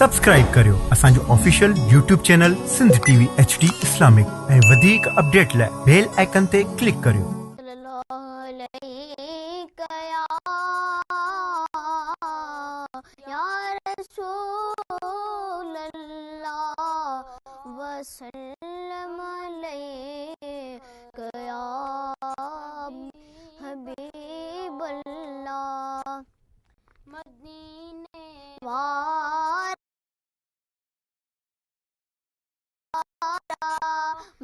Subscribe करियो असांजो official YouTube channel Sindh TV HD Islamic ऐं वधीक अपडेट लाइ बेल आइकन ते क्लिक करियो।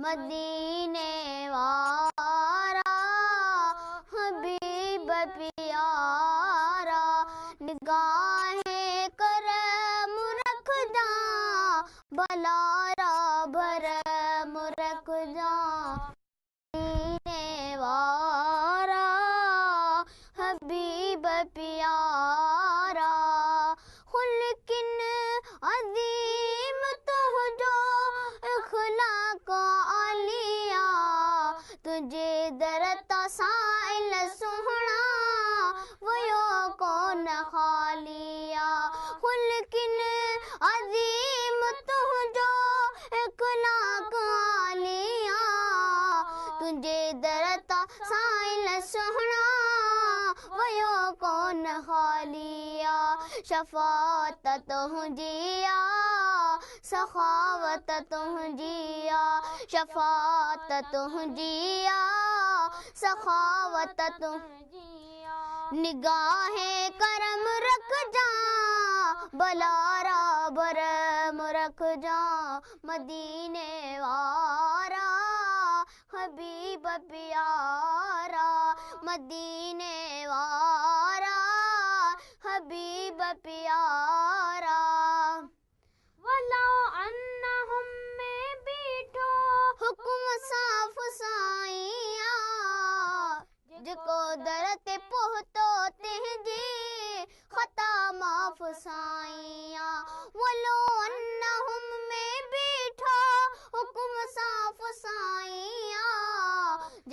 मदीने वारा हबीब प्यारा निगाहें करम रखदा बलारा भरम रखदा मदीने वारा हबीब प्यारा हुलकिन अजीम तुझो इखलाक आलिया तुझे दरता साइल सोहना वयो कौन खालिया हुलकिन अजीम तुझो इखलाक आलिया तुझे दरता साइल सोहना वयो कौन खालिया शफात तुझिया सखावत तुझिया शफात तुझिया सखावत तुझिया निगाहें करम रख जा बलारा भरम रख जा मदीने वारा हबीब प्यारा मदीने वारा हबीब प्यारा वला अन्नहुम में बीठो हुक्म साफ साइया जिको दर ते पहुतो तेजी खता माफ साइया वलो अन्नहुम में बीठो हुक्म साफ साइया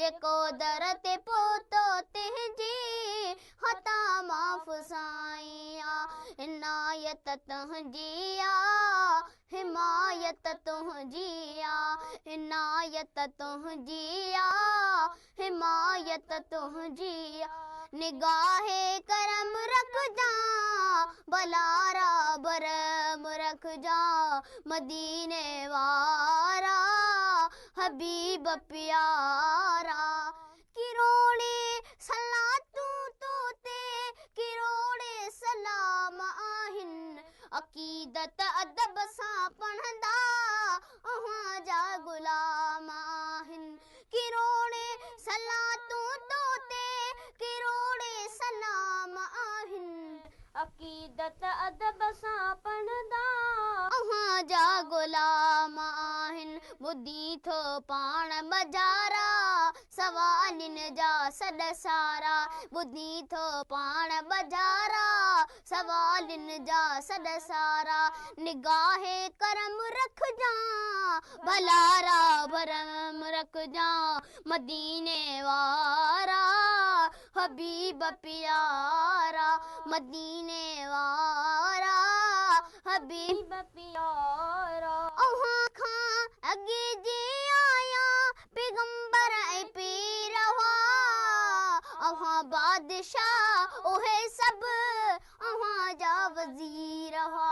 जिको दर ते पहुतो तेजी खता माफ साइया इनायत तुझिया हिमायत तुझिया इनायत तुझिया हिमायत तुझिया निगाहे करम रख जा बलारा भरम रख जा मदीने वारा हबीब प्यारा किरोड़े सलातू तोते किरोड़े सलाम आहिन अकीदत अदब सां पढ़ंदा अहां जा गुलाम आहिन किरोड़े सलातू तोते किरोड़े सलाम आहिन अकीदत अदब सां पढ़ंदा अहां जा गुलाम आहिन बुधी थो पाण बजारा सवालिन जा सद सारा बुधी थो पाण बजारा सवालिन जा सद सारा निगाहे करम रख जा भलारा भरम रख जा मदीने वारा हबीब प्यारा मदीने वारा हबीब प्यारा अहां खां अगे जे आया पैगंबर ऐं पीर हुआ अहां बादशाह ओहे सब अहां जा वज़ीर हुआ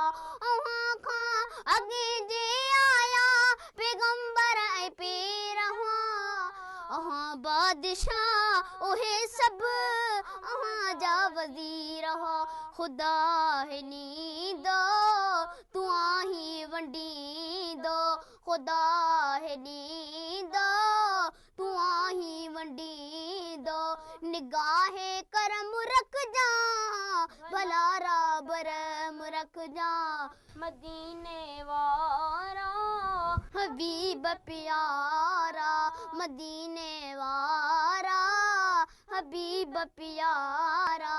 अहां खां अगे जे आया पैगंबर ऐं पीर हुआ अहां बादशाह ओहे सब अहां जा वज़ीर हुआ खुदा है नींदो तू आही वंडींदो खुदा है नींदो तू आही वंडींदो निगाहे करम रख जा भलारा भरम रख जा मदीने वारा हबीब प्यारा मदीने वारा हबीब प्यारा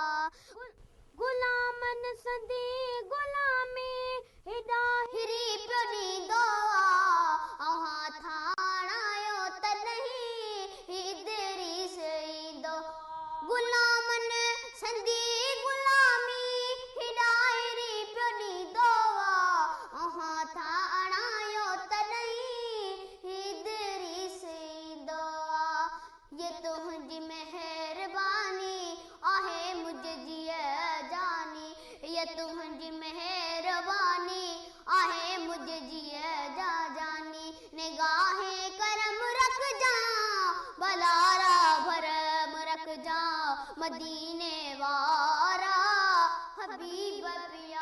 गुलामन सदी गुलामी हिदाहिरी प्योनी दो अहां थाणायो त नहीं हिदरी सई दो गुलामन सदी गुलामी हिदाहिरी प्योनी दो मदीने वारा हबीब पिया